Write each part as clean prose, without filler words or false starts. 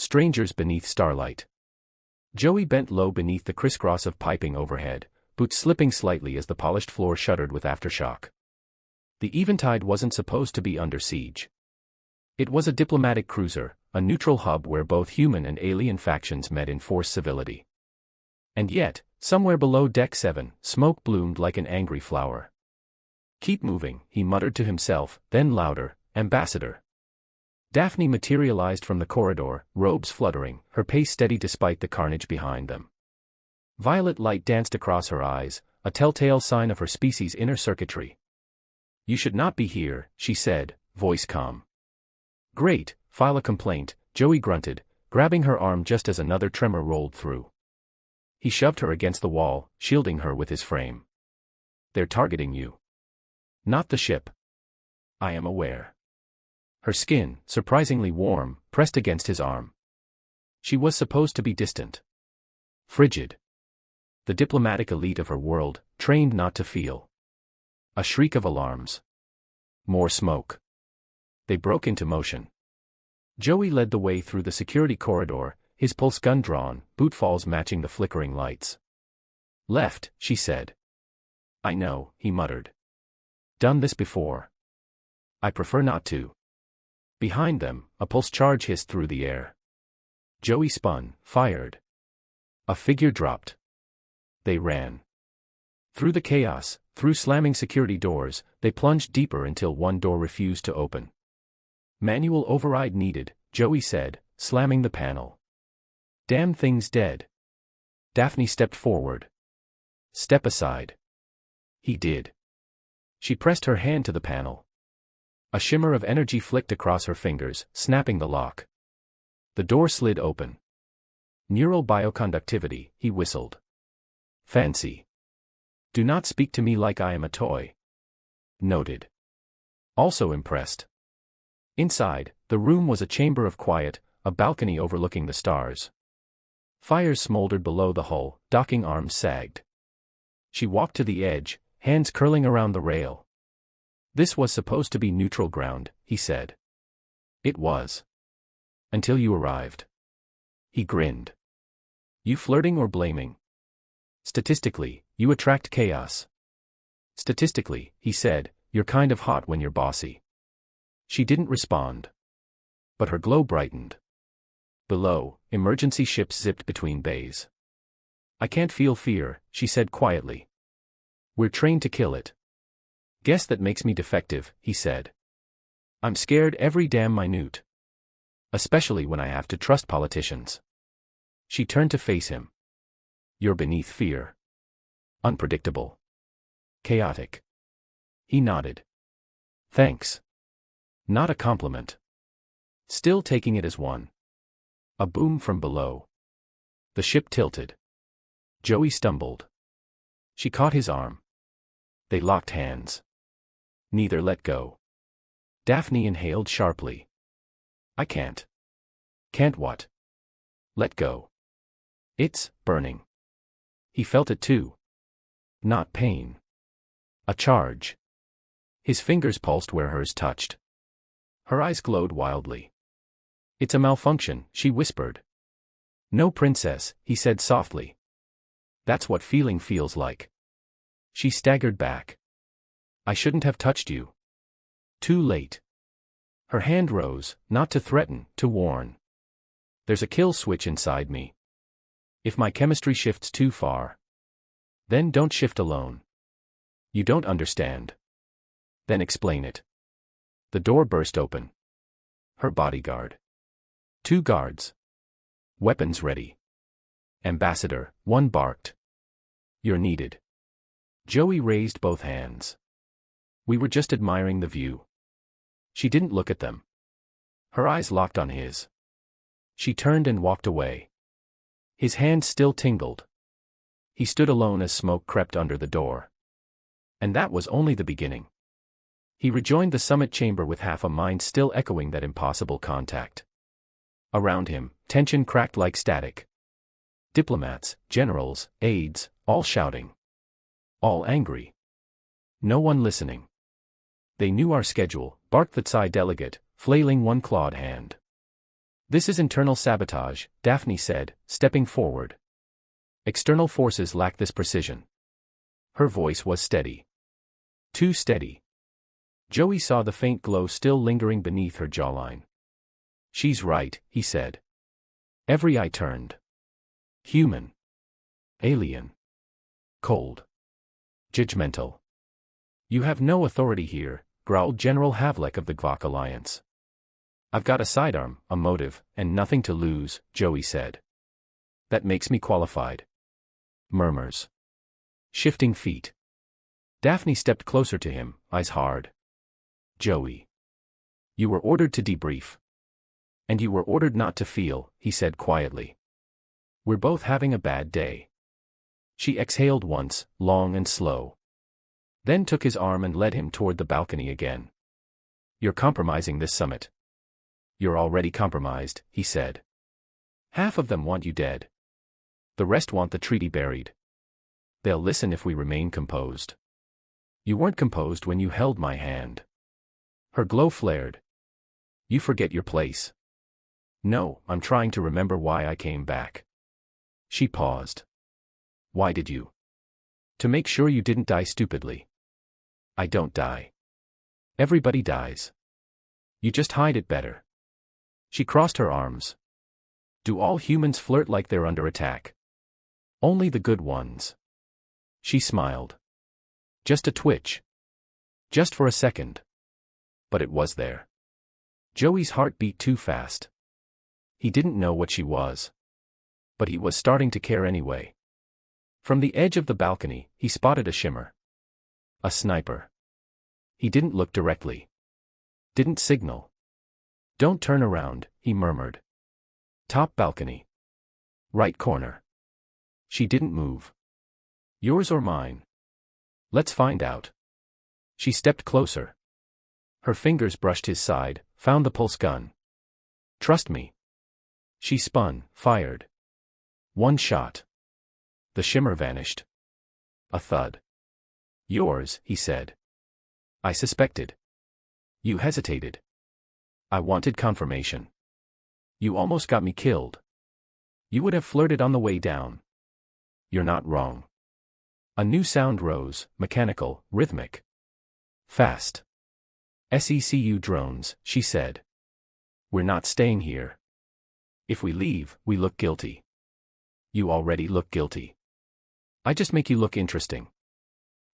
strangers beneath starlight. Joey bent low beneath the crisscross of piping overhead, boots slipping slightly as the polished floor shuddered with aftershock. The Eventide wasn't supposed to be under siege. It was a diplomatic cruiser, a neutral hub where both human and alien factions met in forced civility. And yet, somewhere below Deck 7, smoke bloomed like an angry flower. "Keep moving," he muttered to himself, then louder, "Ambassador." Daphne materialized from the corridor, robes fluttering, her pace steady despite the carnage behind them. Violet light danced across her eyes, a telltale sign of her species' inner circuitry. "You should not be here," she said, voice calm. "Great, file a complaint," Joey grunted, grabbing her arm just as another tremor rolled through. He shoved her against the wall, shielding her with his frame. "They're targeting you. Not the ship." "I am aware." Her skin, surprisingly warm, pressed against his arm. She was supposed to be distant. Frigid. The diplomatic elite of her world, trained not to feel. A shriek of alarms. More smoke. They broke into motion. Joey led the way through the security corridor, his pulse gun drawn, boot falls matching the flickering lights. "Left," she said. "I know," he muttered. "Done this before. I prefer not to." Behind them, a pulse charge hissed through the air. Joey spun, fired. A figure dropped. They ran. Through the chaos, through slamming security doors, they plunged deeper until one door refused to open. "Manual override needed," Joey said, slamming the panel. "Damn thing's dead." Daphne stepped forward. "Step aside." He did. She pressed her hand to the panel. A shimmer of energy flicked across her fingers, snapping the lock. The door slid open. "Neural bioconductivity," he whistled. "Fancy. Do not speak to me like I am a toy." Noted. Also impressed. Inside, the room was a chamber of quiet, a balcony overlooking the stars. Fires smoldered below the hull, docking arms sagged. She walked to the edge, hands curling around the rail. "This was supposed to be neutral ground," he said. "It was. Until you arrived." He grinned. "You flirting or blaming?" "Statistically, you attract chaos." "Statistically," he said, "you're kind of hot when you're bossy." She didn't respond. But her glow brightened. Below, emergency ships zipped between bays. "I can't feel fear," she said quietly. "We're trained to kill it." "Guess that makes me defective," he said. "I'm scared every damn minute. Especially when I have to trust politicians." She turned to face him. "You're beneath fear. Unpredictable. Chaotic." He nodded. "Thanks. Not a compliment." Still taking it as one. A boom from below. The ship tilted. Joey stumbled. She caught his arm. They locked hands. Neither let go. Daphne inhaled sharply. "I can't." "Can't what?" "Let go. It's burning." He felt it too. Not pain. A charge. His fingers pulsed where hers touched. Her eyes glowed wildly. "It's a malfunction," she whispered. "No, princess," he said softly. "That's what feeling feels like." She staggered back. "I shouldn't have touched you." Too late. Her hand rose, not to threaten, to warn. "There's a kill switch inside me. If my chemistry shifts too far, then don't shift alone." "You don't understand." "Then explain it." The door burst open. Her bodyguard. 2 guards. Weapons ready. "Ambassador," one barked. "You're needed." Joey raised both hands. "We were just admiring the view." She didn't look at them. Her eyes locked on his. She turned and walked away. His hand still tingled. He stood alone as smoke crept under the door. And that was only the beginning. He rejoined the summit chamber with half a mind still echoing that impossible contact. Around him, tension cracked like static. Diplomats, generals, aides, all shouting. All angry. No one listening. "They knew our schedule," barked the Psi delegate, flailing one clawed hand. This is internal sabotage, Daphne said, stepping forward. External forces lack this precision. Her voice was steady. Too steady. Joey saw the faint glow still lingering beneath her jawline. She's right, he said. Every eye turned. Human. Alien. Cold. Judgmental. You have no authority here, growled General Havlik of the Gvok Alliance. I've got a sidearm, a motive, and nothing to lose, Joey said. That makes me qualified. Murmurs. Shifting feet. Daphne stepped closer to him, eyes hard. Joey. You were ordered to debrief. And you were ordered not to feel, he said quietly. We're both having a bad day. She exhaled once, long and slow. Then took his arm and led him toward the balcony again. You're compromising this summit. You're already compromised, he said. Half of them want you dead. The rest want the treaty buried. They'll listen if we remain composed. You weren't composed when you held my hand. Her glow flared. You forget your place. No, I'm trying to remember why I came back. She paused. Why did you? To make sure you didn't die stupidly. I don't die. Everybody dies. You just hide it better. She crossed her arms. Do all humans flirt like they're under attack? Only the good ones. She smiled. Just a twitch. Just for a second. But it was there. Joey's heart beat too fast. He didn't know what she was. But he was starting to care anyway. From the edge of the balcony, he spotted a shimmer. A sniper. He didn't look directly. Didn't signal. Don't turn around, he murmured. Top balcony. Right corner. She didn't move. Yours or mine? Let's find out. She stepped closer. Her fingers brushed his side, found the pulse gun. Trust me. She spun, fired. One shot. The shimmer vanished. A thud. Yours, he said. I suspected. You hesitated. I wanted confirmation. You almost got me killed. You would have flirted on the way down. You're not wrong. A new sound rose, mechanical, rhythmic. Fast. SECU drones, she said. We're not staying here. If we leave, we look guilty. You already look guilty. I just make you look interesting.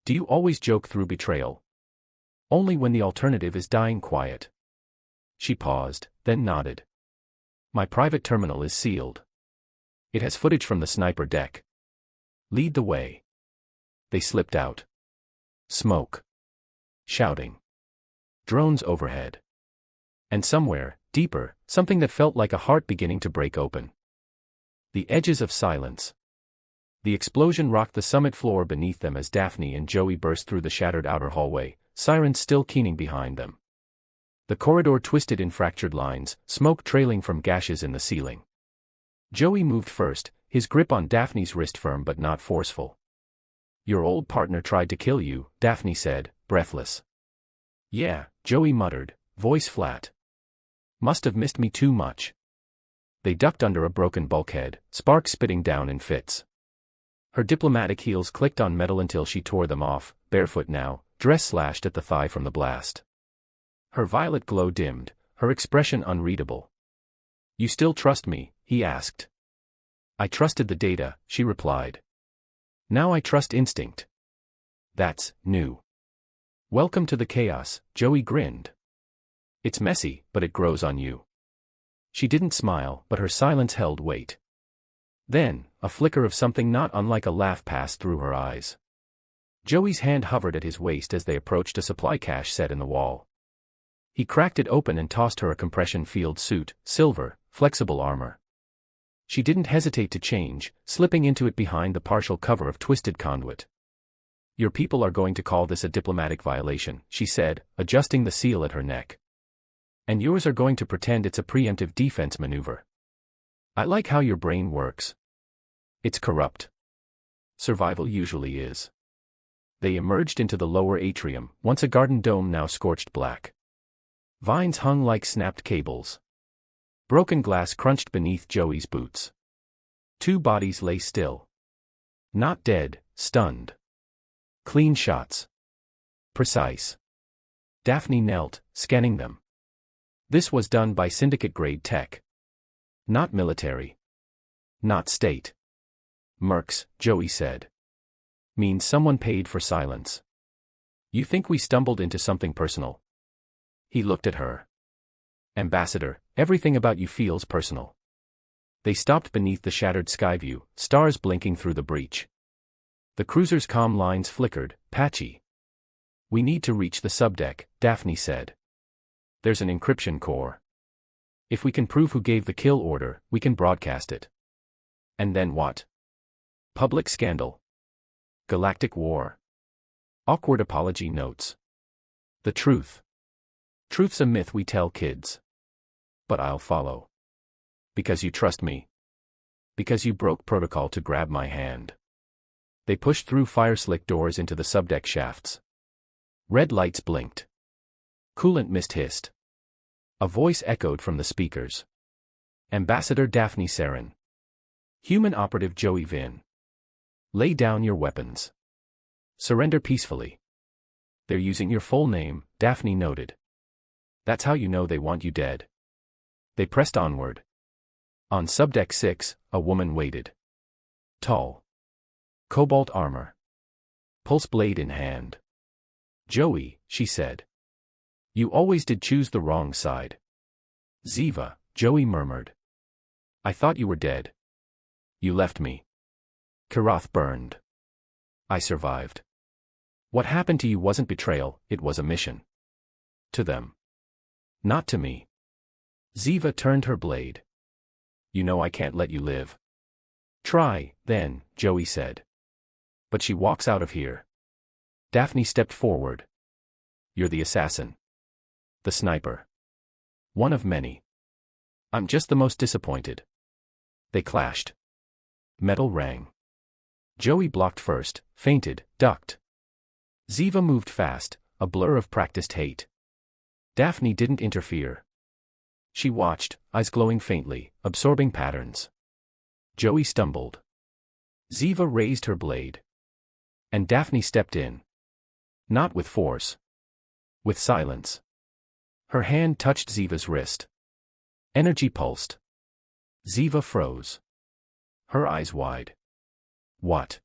Do you always joke through betrayal? Only when the alternative is dying quiet. She paused, then nodded. My private terminal is sealed. It has footage from the sniper deck. Lead the way. They slipped out. Smoke. Shouting. Drones overhead. And somewhere, deeper, something that felt like a heart beginning to break open. The edges of silence. The explosion rocked the summit floor beneath them as Daphne and Joey burst through the shattered outer hallway, sirens still keening behind them. The corridor twisted in fractured lines, smoke trailing from gashes in the ceiling. Joey moved first, his grip on Daphne's wrist firm but not forceful. Your old partner tried to kill you, Daphne said, breathless. Yeah, Joey muttered, voice flat. Must have missed me too much. They ducked under a broken bulkhead, sparks spitting down in fits. Her diplomatic heels clicked on metal until she tore them off, barefoot now, dress slashed at the thigh from the blast. Her violet glow dimmed, her expression unreadable. You still trust me? He asked. I trusted the data, she replied. Now I trust instinct. That's new. Welcome to the chaos, Joey grinned. It's messy, but it grows on you. She didn't smile, but her silence held weight. Then, a flicker of something not unlike a laugh passed through her eyes. Joey's hand hovered at his waist as they approached a supply cache set in the wall. He cracked it open and tossed her a compression field suit, silver, flexible armor. She didn't hesitate to change, slipping into it behind the partial cover of twisted conduit. Your people are going to call this a diplomatic violation, she said, adjusting the seal at her neck. And yours are going to pretend it's a preemptive defense maneuver. I like how your brain works. It's corrupt. Survival usually is. They emerged into the lower atrium, once a garden dome now scorched black. Vines hung like snapped cables. Broken glass crunched beneath Joey's boots. 2 bodies lay still. Not dead, stunned. Clean shots. Precise. Daphne knelt, scanning them. This was done by syndicate-grade tech. Not military. Not state. Mercs, Joey said. Means someone paid for silence. You think we stumbled into something personal? He looked at her. Ambassador, everything about you feels personal. They stopped beneath the shattered skyview, stars blinking through the breach. The cruiser's comm lines flickered, patchy. We need to reach the subdeck, Daphne said. There's an encryption core. If we can prove who gave the kill order, we can broadcast it. And then what? Public scandal. Galactic war. Awkward apology notes. The truth. Truth's a myth we tell kids. But I'll follow. Because you trust me. Because you broke protocol to grab my hand. They pushed through fire-slick doors into the subdeck shafts. Red lights blinked. Coolant mist hissed. A voice echoed from the speakers. Ambassador Daphne Saren. Human operative Joey Vin. Lay down your weapons. Surrender peacefully. They're using your full name, Daphne noted. That's how you know they want you dead. They pressed onward. On subdeck 6, a woman waited. Tall. Cobalt armor. Pulse blade in hand. Joey, she said. You always did choose the wrong side. Ziva, Joey murmured. I thought you were dead. You left me. Karath burned. I survived. What happened to you wasn't betrayal, it was a mission. To them. Not to me. Ziva turned her blade. You know I can't let you live. Try, then, Joey said. But she walks out of here. Daphne stepped forward. You're the assassin. The sniper. One of many. I'm just the most disappointed. They clashed. Metal rang. Joey blocked first, feinted, ducked. Ziva moved fast, a blur of practiced hate. Daphne didn't interfere. She watched, eyes glowing faintly, absorbing patterns. Joey stumbled. Ziva raised her blade. And Daphne stepped in. Not with force. With silence. Her hand touched Ziva's wrist. Energy pulsed. Ziva froze. Her eyes wide. What?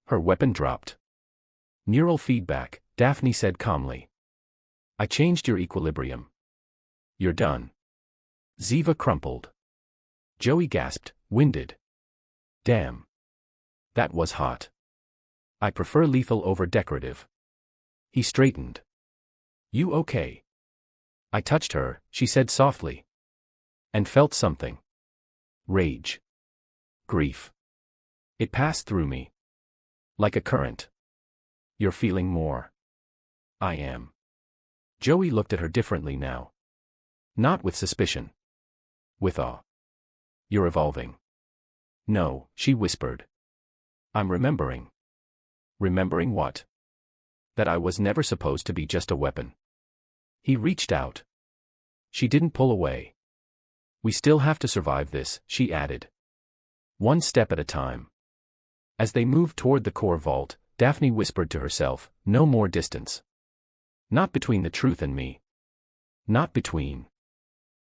Her weapon dropped. Neural feedback, Daphne said calmly. I changed your equilibrium. You're done. Ziva crumpled. Joey gasped, winded. Damn. That was hot. I prefer lethal over decorative. He straightened. You okay? I touched her, she said softly. And felt something. Rage. Grief. It passed through me. Like a current. You're feeling more. I am. Joey looked at her differently now. Not with suspicion. With awe. You're evolving. No, she whispered. I'm remembering. Remembering what? That I was never supposed to be just a weapon. He reached out. She didn't pull away. We still have to survive this, she added. One step at a time. As they moved toward the core vault, Daphne whispered to herself, no more distance. Not between the truth and me. Not between.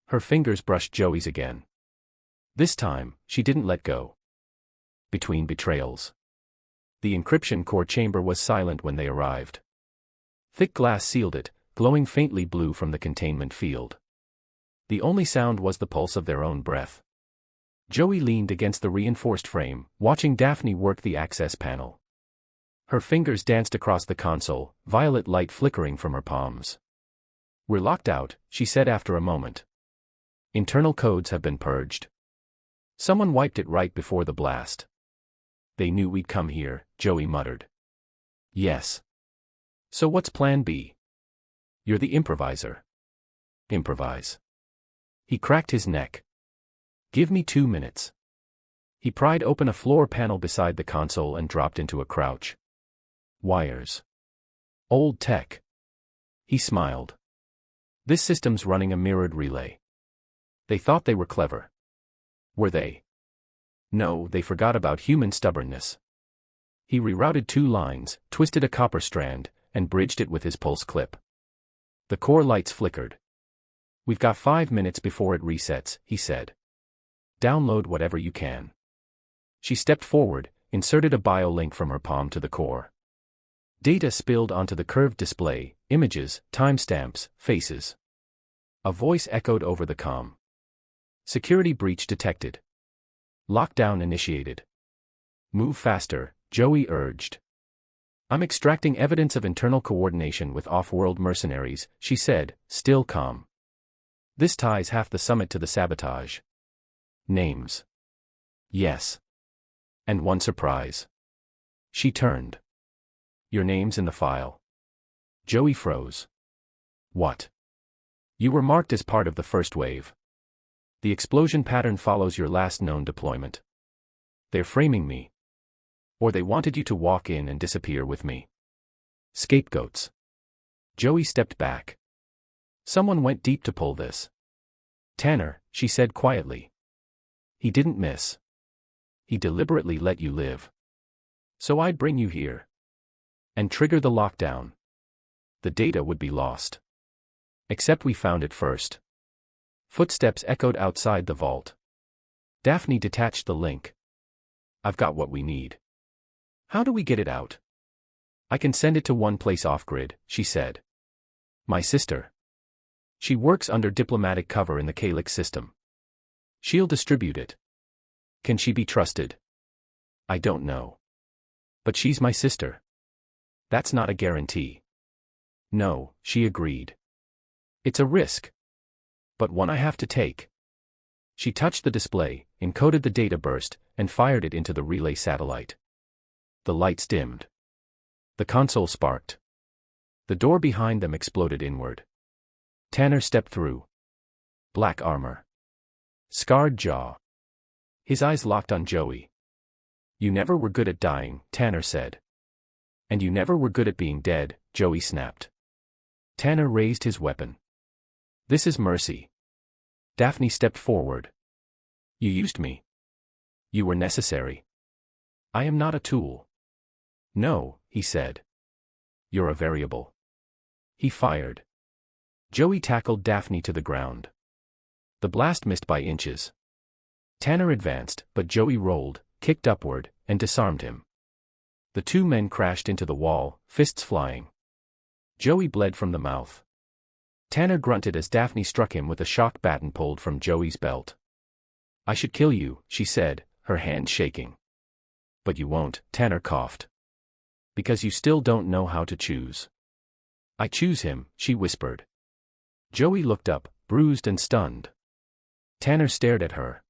Her fingers brushed Joey's again. This time, she didn't let go. Between betrayals. The encryption core chamber was silent when they arrived. Thick glass sealed it, glowing faintly blue from the containment field. The only sound was the pulse of their own breath. Joey leaned against the reinforced frame, watching Daphne work the access panel. Her fingers danced across the console, violet light flickering from her palms. We're locked out, she said after a moment. Internal codes have been purged. Someone wiped it right before the blast. They knew we'd come here, Joey muttered. Yes. So what's plan B? You're the improviser. Improvise. He cracked his neck. Give me 2 minutes. He pried open a floor panel beside the console and dropped into a crouch. Wires. Old tech. He smiled. This system's running a mirrored relay. They thought they were clever. Were they? No, they forgot about human stubbornness. He rerouted 2 lines, twisted a copper strand, and bridged it with his pulse clip. The core lights flickered. We've got 5 minutes before it resets, he said. Download whatever you can. She stepped forward, inserted a bio link from her palm to the core. Data spilled onto the curved display, images, timestamps, faces. A voice echoed over the comm. Security breach detected. Lockdown initiated. Move faster, Joey urged. I'm extracting evidence of internal coordination with off-world mercenaries, she said, still calm. This ties half the summit to the sabotage. Names. Yes. And one surprise. She turned. Your name's in the file. Joey froze. What? You were marked as part of the first wave. The explosion pattern follows your last known deployment. They're framing me. Or they wanted you to walk in and disappear with me. Scapegoats. Joey stepped back. Someone went deep to pull this. Tanner, she said quietly. He didn't miss. He deliberately let you live. So I'd bring you here. And trigger the lockdown. The data would be lost. Except we found it first. Footsteps echoed outside the vault. Daphne detached the link. I've got what we need. How do we get it out? I can send it to one place off-grid, she said. My sister. She works under diplomatic cover in the Calyx system. She'll distribute it. Can she be trusted? I don't know. But she's my sister. That's not a guarantee. No, she agreed. It's a risk. But one I have to take. She touched the display, encoded the data burst, and fired it into the relay satellite. The lights dimmed. The console sparked. The door behind them exploded inward. Tanner stepped through. Black armor. Scarred jaw. His eyes locked on Joey. You never were good at dying, Tanner said. And you never were good at being dead, Joey snapped. Tanner raised his weapon. This is mercy. Daphne stepped forward. You used me. You were necessary. I am not a tool. No, he said. You're a variable. He fired. Joey tackled Daphne to the ground. The blast missed by inches. Tanner advanced, but Joey rolled, kicked upward, and disarmed him. The 2 men crashed into the wall, fists flying. Joey bled from the mouth. Tanner grunted as Daphne struck him with a shock baton pulled from Joey's belt. I should kill you, she said, her hand shaking. But you won't, Tanner coughed. Because you still don't know how to choose. I choose him, she whispered. Joey looked up, bruised and stunned. Tanner stared at her.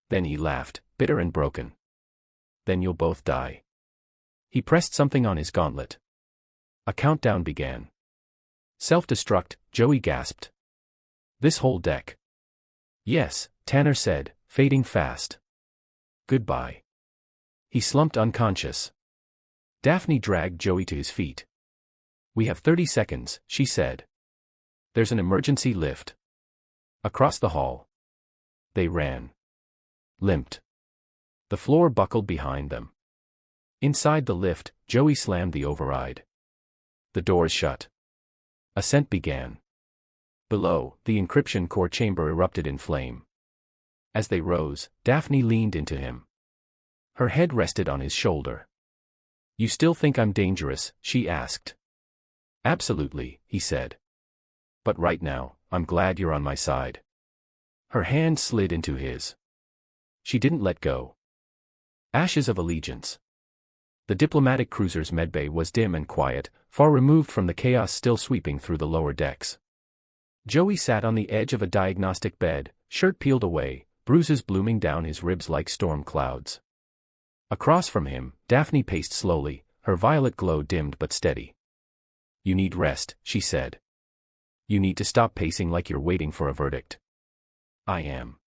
Then he laughed, bitter and broken. Then you'll both die. He pressed something on his gauntlet. A countdown began. Self-destruct, Joey gasped. This whole deck. Yes, Tanner said, fading fast. Goodbye. He slumped unconscious. Daphne dragged Joey to his feet. We have 30 seconds, she said. There's an emergency lift. Across the hall. They ran. Limped. The floor buckled behind them. Inside the lift, Joey slammed the override. The doors shut. Ascent began. Below, the encryption core chamber erupted in flame. As they rose, Daphne leaned into him. Her head rested on his shoulder. You still think I'm dangerous? She asked. Absolutely, he said. But right now, I'm glad you're on my side. Her hand slid into his. She didn't let go. Ashes of allegiance. The diplomatic cruiser's medbay was dim and quiet, far removed from the chaos still sweeping through the lower decks. Joey sat on the edge of a diagnostic bed, shirt peeled away, bruises blooming down his ribs like storm clouds. Across from him, Daphne paced slowly, her violet glow dimmed but steady. You need rest, she said. You need to stop pacing like you're waiting for a verdict. I am.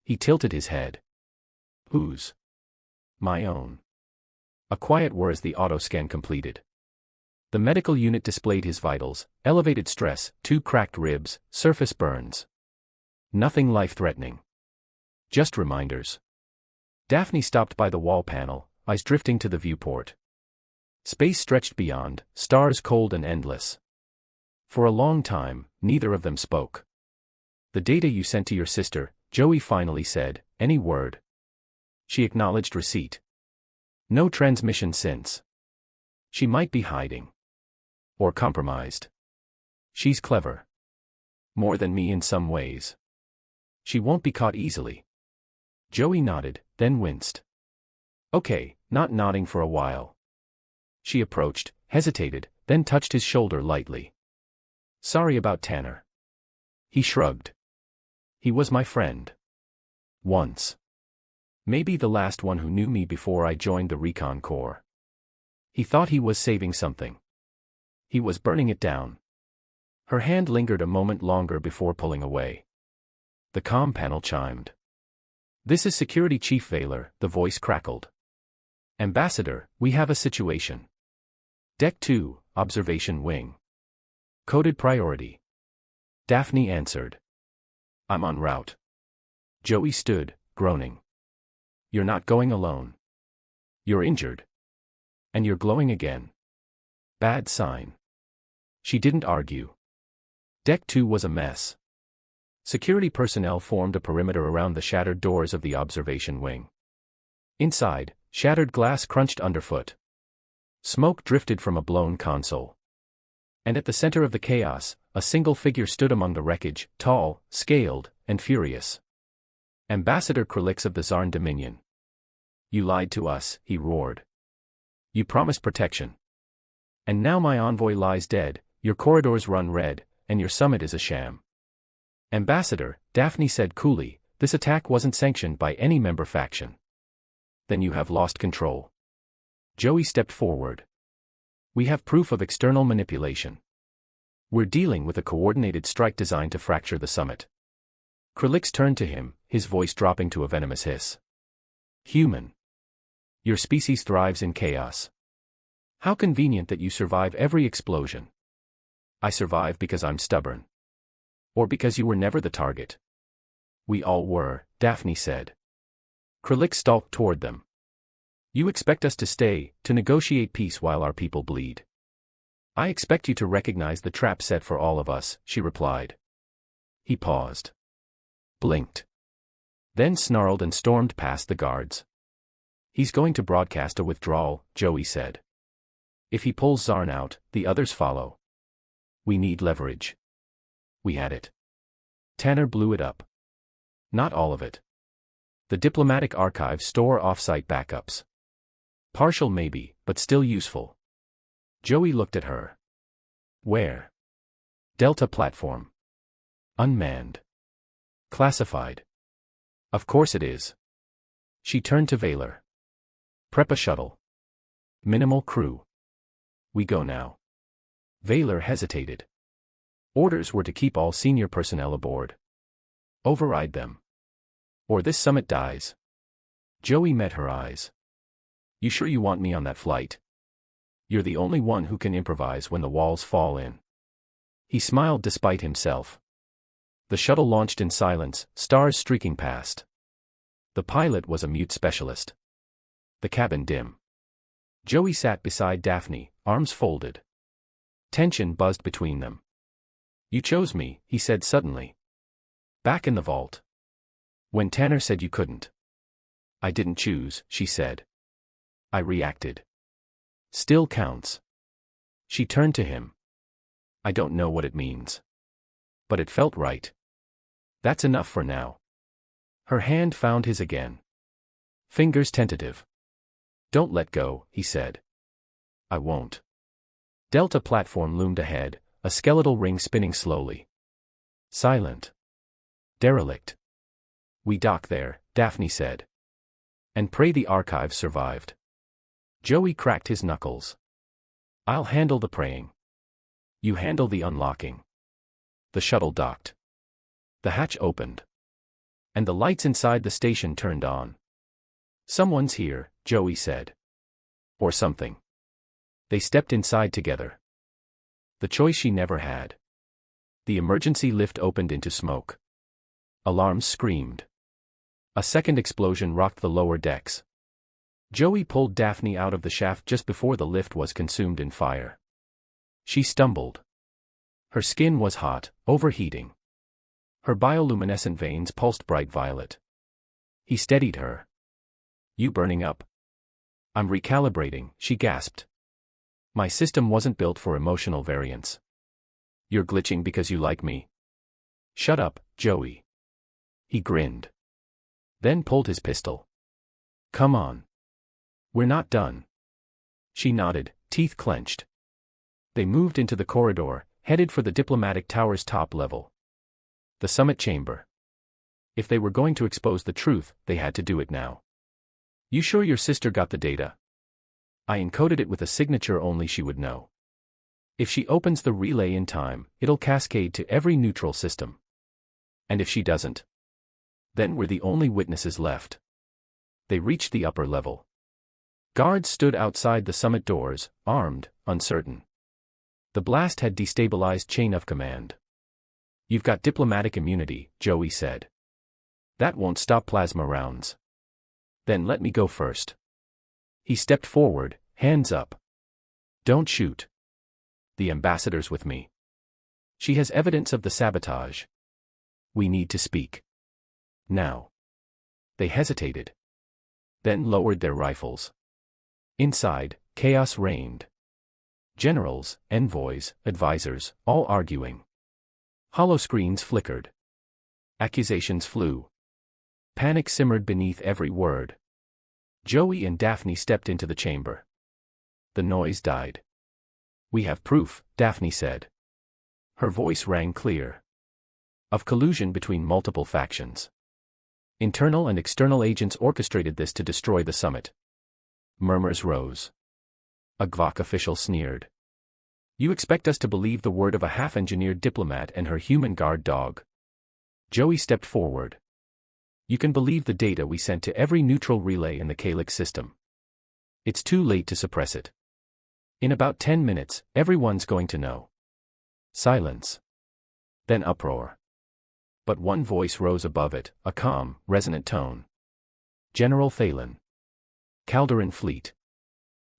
He tilted his head. Whose? My own. A quiet whir as the auto-scan completed. The medical unit displayed his vitals, elevated stress, 2 cracked ribs, surface burns. Nothing life-threatening. Just reminders. Daphne stopped by the wall panel, eyes drifting to the viewport. Space stretched beyond, stars cold and endless. For a long time, neither of them spoke. The data you sent to your sister, Joey finally said. Any word? She acknowledged receipt. No transmission since. She might be hiding. Or compromised. She's clever. More than me in some ways. She won't be caught easily. Joey nodded, then winced. Okay, not nodding for a while. She approached, hesitated, then touched his shoulder lightly. Sorry about Tanner. He shrugged. He was my friend. Once. Maybe the last one who knew me before I joined the Recon Corps. He thought he was saving something. He was burning it down. Her hand lingered a moment longer before pulling away. The comm panel chimed. This is Security Chief Vaylor, the voice crackled. Ambassador, we have a situation. Deck 2, Observation Wing. Coded priority. Daphne answered. I'm en route. Joey stood, groaning. You're not going alone. You're injured. And you're glowing again. Bad sign. She didn't argue. Deck 2 was a mess. Security personnel formed a perimeter around the shattered doors of the observation wing. Inside, shattered glass crunched underfoot. Smoke drifted from a blown console. And at the center of the chaos, a single figure stood among the wreckage, tall, scaled, and furious. Ambassador Krillix of the Zarn Dominion. You lied to us, he roared. You promised protection. And now my envoy lies dead, your corridors run red, and your summit is a sham. Ambassador, Daphne said coolly, this attack wasn't sanctioned by any member faction. Then you have lost control. Joey stepped forward. We have proof of external manipulation. We're dealing with a coordinated strike designed to fracture the summit. Krillix turned to him, his voice dropping to a venomous hiss. Human. Your species thrives in chaos. How convenient that you survive every explosion. I survive because I'm stubborn. Or because you were never the target. We all were, Daphne said. Krillix stalked toward them. You expect us to stay, to negotiate peace while our people bleed. I expect you to recognize the trap set for all of us, she replied. He paused. Blinked. Then snarled and stormed past the guards. He's going to broadcast a withdrawal, Joey said. If he pulls Zarn out, the others follow. We need leverage. We had it. Tanner blew it up. Not all of it. The diplomatic archives store off-site backups. Partial maybe, but still useful. Joey looked at her. Where? Delta platform. Unmanned. Classified. Of course it is. She turned to Vaylor. Prep a shuttle. Minimal crew. We go now. Vaylor hesitated. Orders were to keep all senior personnel aboard. Override them. Or this summit dies. Joey met her eyes. You sure you want me on that flight? You're the only one who can improvise when the walls fall in. He smiled despite himself. The shuttle launched in silence, stars streaking past. The pilot was a mute specialist. The cabin dim. Joey sat beside Daphne, arms folded. Tension buzzed between them. You chose me, he said suddenly. Back in the vault. When Tanner said you couldn't. I didn't choose, she said. I reacted. Still counts. She turned to him. I don't know what it means. But it felt right. That's enough for now. Her hand found his again. Fingers tentative. Don't let go, he said. I won't. Delta platform loomed ahead, a skeletal ring spinning slowly. Silent. Derelict. We dock there, Daphne said. And pray the archives survived. Joey cracked his knuckles. I'll handle the praying. You handle the unlocking. The shuttle docked. The hatch opened. And the lights inside the station turned on. Someone's here, Joey said. Or something. They stepped inside together. The choice she never had. The emergency lift opened into smoke. Alarms screamed. A second explosion rocked the lower decks. Joey pulled Daphne out of the shaft just before the lift was consumed in fire. She stumbled. Her skin was hot, overheating. Her bioluminescent veins pulsed bright violet. He steadied her. "You burning up?" "I'm recalibrating," she gasped. "My system wasn't built for emotional variance." "You're glitching because you like me." "Shut up, Joey." He grinned. Then pulled his pistol. "Come on. We're not done." She nodded, teeth clenched. They moved into the corridor, headed for the diplomatic tower's top level. The summit chamber. If they were going to expose the truth, they had to do it now. "You sure your sister got the data?" "I encoded it with a signature only she would know. If she opens the relay in time, it'll cascade to every neutral system. And if she doesn't? Then we're the only witnesses left." They reached the upper level. Guards stood outside the summit doors, armed, uncertain. The blast had destabilized chain of command. "You've got diplomatic immunity," Joey said. "That won't stop plasma rounds." "Then let me go first." He stepped forward, hands up. "Don't shoot. The ambassador's with me. She has evidence of the sabotage. We need to speak. Now." They hesitated. Then lowered their rifles. Inside, chaos reigned. Generals, envoys, advisors, all arguing. Holoscreens flickered. Accusations flew. Panic simmered beneath every word. Joey and Daphne stepped into the chamber. The noise died. "We have proof," Daphne said. Her voice rang clear. "Of collusion between multiple factions. Internal and external agents orchestrated this to destroy the summit." Murmurs rose. A GVOC official sneered. "You expect us to believe the word of a half-engineered diplomat and her human guard dog?" Joey stepped forward. "You can believe the data we sent to every neutral relay in the Calyx system. It's too late to suppress it. In about 10 minutes, everyone's going to know." Silence. Then uproar. But one voice rose above it, a calm, resonant tone. "General Thalen. Calderon Fleet.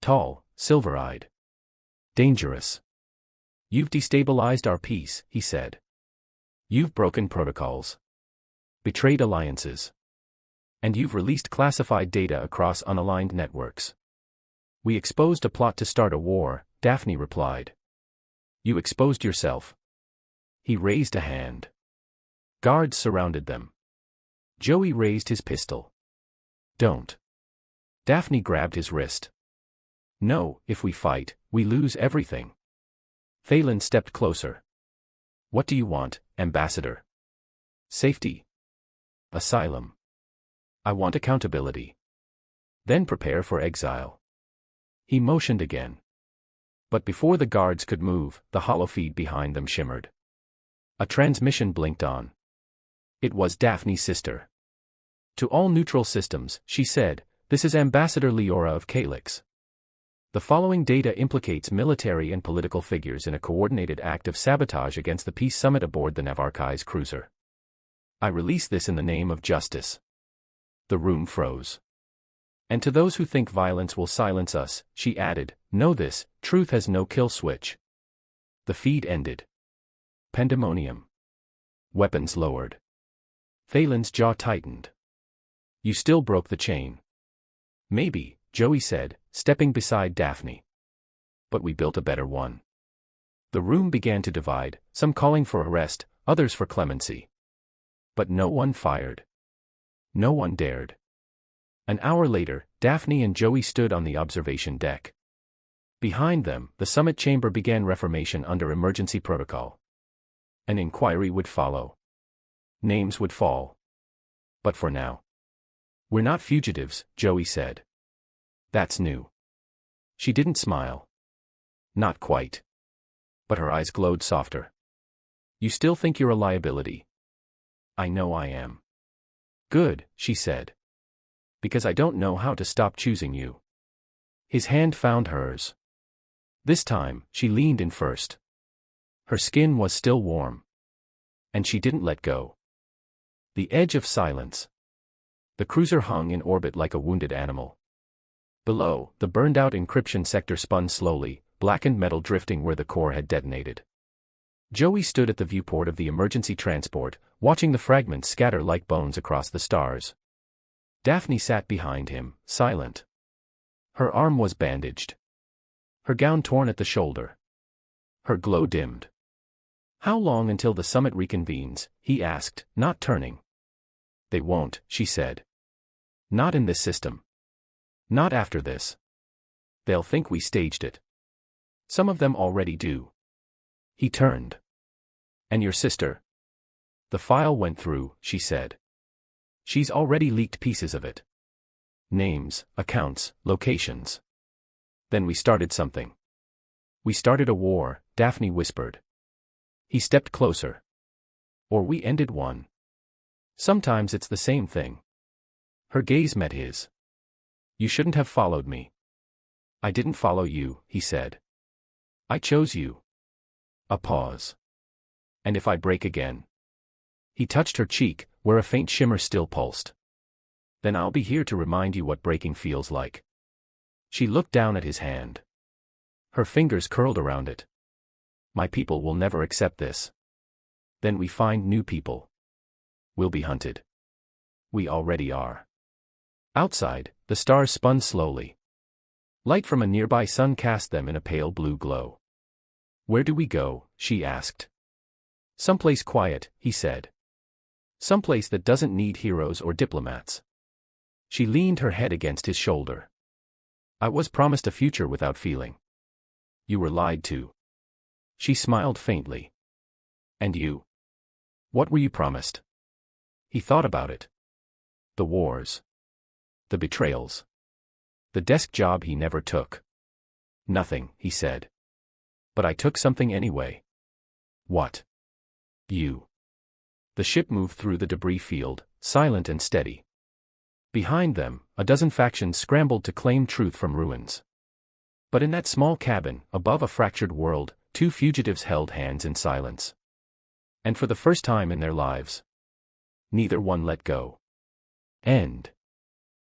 Tall, silver-eyed. Dangerous. You've destabilized our peace," he said. "You've broken protocols. Betrayed alliances. And you've released classified data across unaligned networks." "We exposed a plot to start a war," Daphne replied. "You exposed yourself." He raised a hand. Guards surrounded them. Joey raised his pistol. "Don't." Daphne grabbed his wrist. "No, if we fight, we lose everything." Thalen stepped closer. "What do you want, Ambassador?" "Safety. Asylum. I want accountability. Then prepare for exile." He motioned again. But before the guards could move, the holofeed behind them shimmered. A transmission blinked on. It was Daphne's sister. "To all neutral systems," she said, "this is Ambassador Leora of Calyx. The following data implicates military and political figures in a coordinated act of sabotage against the peace summit aboard the Navarchai's cruiser. I release this in the name of justice." The room froze. "And to those who think violence will silence us," she added, "know this, truth has no kill switch." The feed ended. Pandemonium. Weapons lowered. Thalen's jaw tightened. "You still broke the chain." "Maybe," Joey said, stepping beside Daphne. "But we built a better one." The room began to divide, some calling for arrest, others for clemency. But no one fired. No one dared. An hour later, Daphne and Joey stood on the observation deck. Behind them, the summit chamber began reformation under emergency protocol. An inquiry would follow. Names would fall. But for now. "We're not fugitives," Joey said. "That's new." She didn't smile. Not quite. But her eyes glowed softer. "You still think you're a liability?" "I know I am." "Good," she said. "Because I don't know how to stop choosing you." His hand found hers. This time, she leaned in first. Her skin was still warm. And she didn't let go. The edge of silence. The cruiser hung in orbit like a wounded animal. Below, the burned-out encryption sector spun slowly, blackened metal drifting where the core had detonated. Joey stood at the viewport of the emergency transport, watching the fragments scatter like bones across the stars. Daphne sat behind him, silent. Her arm was bandaged. Her gown torn at the shoulder. Her glow dimmed. "How long until the summit reconvenes?" he asked, not turning. "They won't," she said. "Not in this system. Not after this. They'll think we staged it. Some of them already do." He turned. "And your sister?" "The file went through," she said. "She's already leaked pieces of it. Names, accounts, locations. Then we started something. We started a war," Daphne whispered. He stepped closer. "Or we ended one. Sometimes it's the same thing." Her gaze met his. "You shouldn't have followed me." "I didn't follow you," he said. "I chose you." A pause. "And if I break again?" He touched her cheek, where a faint shimmer still pulsed. "Then I'll be here to remind you what breaking feels like." She looked down at his hand. Her fingers curled around it. "My people will never accept this. Then we find new people. We'll be hunted. We already are." Outside, the stars spun slowly. Light from a nearby sun cast them in a pale blue glow. "Where do we go?" she asked. "Someplace quiet," he said. "Someplace that doesn't need heroes or diplomats." She leaned her head against his shoulder. "I was promised a future without feeling. You were lied to." She smiled faintly. "And you? What were you promised?" He thought about it. The wars. The betrayals. The desk job he never took. "Nothing," he said. "But I took something anyway." "What?" "You." The ship moved through the debris field, silent and steady. Behind them, a dozen factions scrambled to claim truth from ruins. But in that small cabin, above a fractured world, two fugitives held hands in silence. And for the first time in their lives, neither one let go. End.